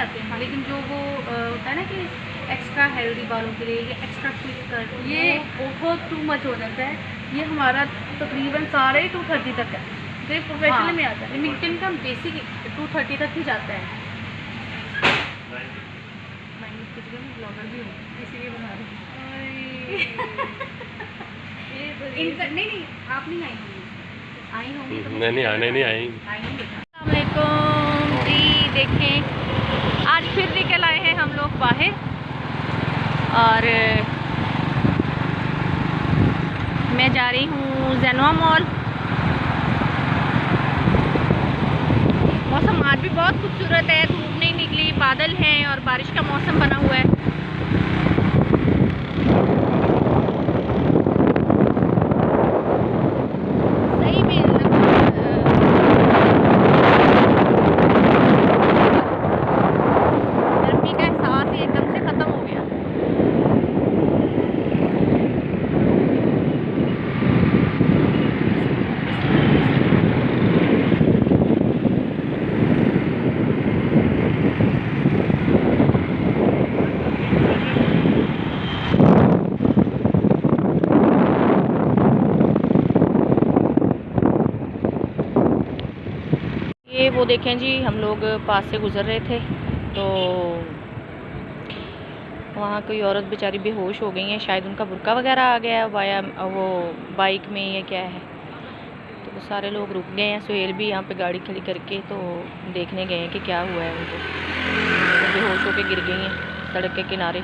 आते हैं। हाँ, लेकिन जो वो होता है ना कि एक्स्ट्रा हेल्दी बालों के लिए ये एक्स्ट्रा क्विक कर, ये बहुत टू मच हो जाता है। ये हमारा तकरीबन सारे 230 तक है, जो प्रोफेशनल में आता है। लिमिटेड का बेसिक 230 तक ही जाता है। मैं ब्लॉगर भी हूँ, इसीलिए बना रही हूँ। नहीं आप नहीं आई होंगी तो नहीं आने नहीं आई। अस्सलामुअलैकुम जी। देखें आज फिर निकल आए हैं हम लोग बाहर और मैं जा रही हूँ जैनवा मॉल। मौसम आज भी बहुत खूबसूरत है, धूप नहीं निकली, बादल हैं और बारिश का मौसम बना हुआ है। सही में गर्मी का एहसास ही एकदम से ख़त्म हो गया। ये वो देखें जी, हम लोग पास से गुज़र रहे थे तो वहाँ कोई औरत बेचारी बेहोश हो गई है, शायद उनका बुर्का वगैरह आ गया वाया वो बाइक में या क्या है। तो सारे लोग रुक गए हैं, सुहेल भी यहाँ पे गाड़ी खड़ी करके तो देखने गए हैं कि क्या हुआ है उनको। तो बेहोश होकर गिर गई हैं सड़क के किनारे।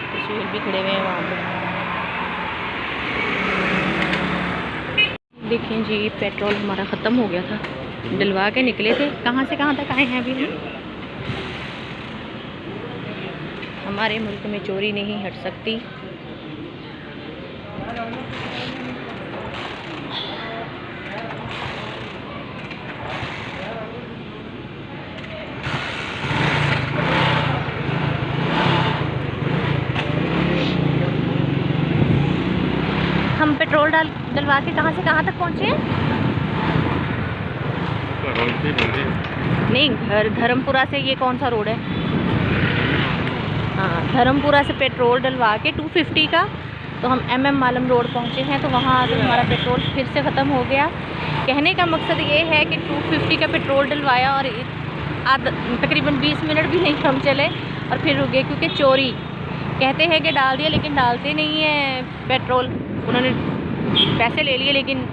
तो सुहेल भी खड़े हुए हैं वहाँ पर। देखें जी, पेट्रोल हमारा ख़त्म हो गया था, डलवा के निकले थे। कहाँ से कहाँ तक आए हैं अभी हम। हमारे मुल्क में चोरी नहीं हट सकती। हम पेट्रोल डलवा के कहाँ से कहाँ तक पहुँचे हैं? नहीं, धर्मपुरा से ये कौन सा रोड है? हाँ, धर्मपुरा से पेट्रोल डलवा के 250 का तो हम MM मालम रोड पहुँचे हैं। तो वहाँ आगे हमारा पेट्रोल फिर से ख़त्म हो गया। कहने का मकसद ये है कि 250 का पेट्रोल डलवाया और तकरीबन 20 मिनट भी नहीं हम चले और फिर रुक गए, क्योंकि चोरी कहते हैं कि डाल दिया लेकिन डालते नहीं है पेट्रोल। उन्होंने पैसे ले लिए लेकिन।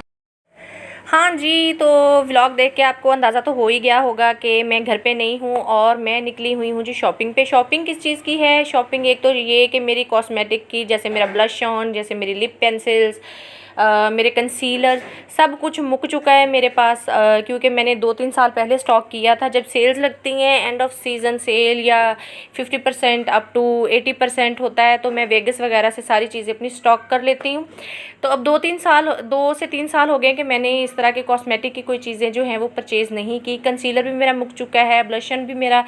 हाँ जी, तो व्लॉग देख के आपको अंदाज़ा तो हो ही गया होगा कि मैं घर पे नहीं हूँ और मैं निकली हुई हूँ जी शॉपिंग पे। शॉपिंग किस चीज़ की है? शॉपिंग एक तो ये कि मेरी कॉस्मेटिक की, जैसे मेरा ब्लश ऑन, जैसे मेरी लिप पेंसिल्स, मेरे कंसीलर, सब कुछ मुक चुका है मेरे पास, क्योंकि मैंने 2-3 साल पहले स्टॉक किया था। जब सेल्स लगती हैं, एंड ऑफ सीज़न सेल या 50% अप टू 80% होता है, तो मैं वेगस वगैरह से सारी चीज़ें अपनी स्टॉक कर लेती हूँ। तो अब 2 से 3 साल हो गए कि मैंने इस तरह के कॉस्मेटिक की कोई चीज़ें जो हैं वो परचेज़ नहीं की। कंसीलर भी मेरा मुक चुका है, ब्लशन भी मेरा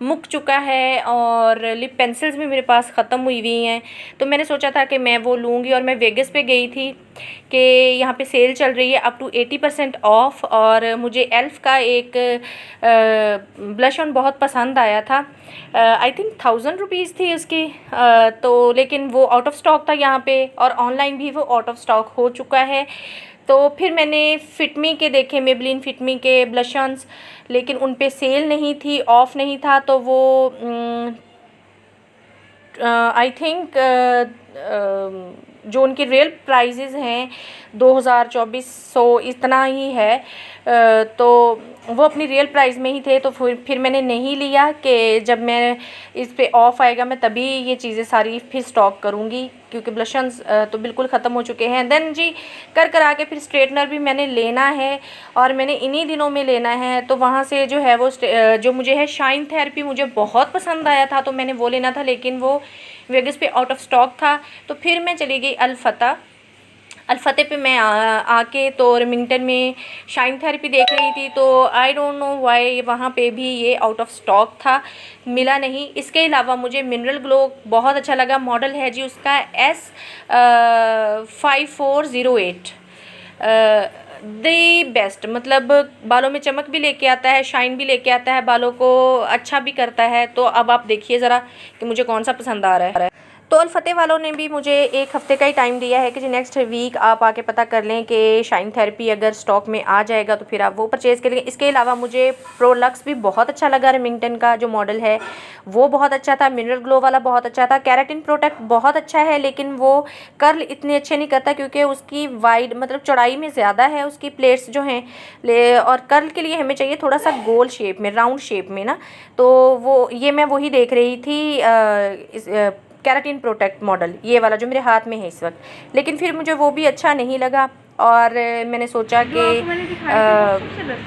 मुक चुका है और लिप पेंसिल्स भी मेरे पास ख़त्म हुई हुई हैं। तो मैंने सोचा था कि मैं वो लूँगी और मैं वेगस पे गई थी कि यहाँ पे सेल चल रही है अप टू 80% ऑफ। और मुझे एल्फ का एक ब्लश ऑन बहुत पसंद आया था। आई थिंक 1000 रुपीज़ थी उसकी, तो लेकिन वो आउट ऑफ स्टॉक था यहाँ पे और ऑनलाइन भी वो आउट ऑफ स्टॉक हो चुका है। तो फिर मैंने फिटमी के देखे, मेबलिन फिटमी के ब्लश ऑन्स, लेकिन उन पे सेल नहीं थी, ऑफ नहीं था। तो वो आई थिंक जो उनकी रियल प्राइजेज़ हैं 2400 इतना ही है। तो वो अपनी रियल प्राइस में ही थे। तो फिर मैंने नहीं लिया कि जब मैं इस पे ऑफ़ आएगा मैं तभी ये चीज़ें सारी फिर स्टॉक करूँगी, क्योंकि ब्लशंस तो बिल्कुल ख़त्म हो चुके हैं। देन जी कर आके फिर स्ट्रेटनर भी मैंने लेना है और मैंने इन्हीं दिनों में लेना है। तो वहाँ से जो है वो जो मुझे है शाइन थेरेपी मुझे बहुत पसंद आया था, तो मैंने वो लेना था, लेकिन वो वेगस पे आउट ऑफ स्टॉक था। तो फिर मैं चली गई अल्फ़ते पे। मैं आके तो रिमिंगटन में शाइन थेरेपी देख रही थी, तो आई डोंट नो व्हाई वहाँ पे भी ये आउट ऑफ स्टॉक था, मिला नहीं। इसके अलावा मुझे मिनरल ग्लो बहुत अच्छा लगा। मॉडल है जी उसका S5408। दी बेस्ट, मतलब बालों में चमक भी लेके आता है, शाइन भी लेके आता है, बालों को अच्छा भी करता है। तो अब आप देखिए ज़रा कि मुझे कौन सा पसंद आ रहा है। तो अल-फतेह वालों ने भी मुझे 1 हफ़्ते का ही टाइम दिया है कि जी नेक्स्ट वीक आप आके पता कर लें कि शाइन थेरेपी अगर स्टॉक में आ जाएगा तो फिर आप वो परचेज़ करेंगे। इसके अलावा मुझे प्रोलक्स भी बहुत अच्छा लगा, रेमिंगटन का जो मॉडल है वो बहुत अच्छा था, मिनरल ग्लो वाला बहुत अच्छा था, केराटिन प्रोटेक्ट बहुत अच्छा है, लेकिन वो कर्ल इतने अच्छे नहीं करता क्योंकि उसकी वाइड मतलब चौड़ाई में ज़्यादा है उसकी प्लेट्स जो हैं और कर्ल के लिए हमें चाहिए थोड़ा सा गोल शेप में, राउंड शेप में ना। तो वो ये मैं वही देख रही थी केराटिन प्रोटेक्ट मॉडल, ये वाला जो मेरे हाथ में है इस वक्त। लेकिन फिर मुझे वो भी अच्छा नहीं लगा और मैंने सोचा कि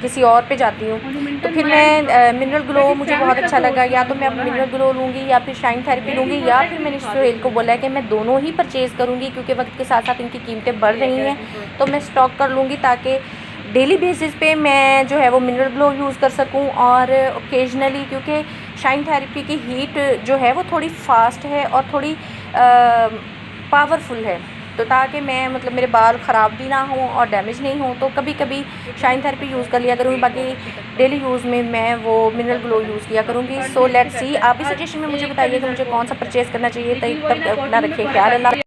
किसी और पे जाती हूँ। तो फिर मैं मिनरल ग्लो मुझे बहुत अच्छा लगा, या तो मैं अब मिनरल ग्लो लूँगी या फिर शाइन थेरेपी लूँगी, या फिर मैंने सोहेल को बोला है कि मैं दोनों ही परचेज़ करूँगी क्योंकि वक्त के साथ साथ इनकी कीमतें बढ़ रही हैं। तो मैं स्टॉक कर लूँगी ताकि डेली बेसिस पे मैं जो है वो मिनरल ग्लो यूज़ कर सकूं, और ओकेजनली क्योंकि शाइन थेरेपी की हीट जो है वो थोड़ी फास्ट है और थोड़ी पावरफुल है, तो ताकि मैं मतलब मेरे बाल ख़राब भी ना हों और डैमेज नहीं हों, तो कभी कभी शाइन थेरेपी यूज़ कर लिया करूँगी, बाकी डेली यूज़ में मैं वो मिनरल ग्लो यूज़ किया करूँगी। सो लेट्स सी, आप भी सजेशन में मुझे बताइए कि मुझे कौन सा परचेज़ करना चाहिए। तब तक अपना रखिए ख्याल। अल्लाह।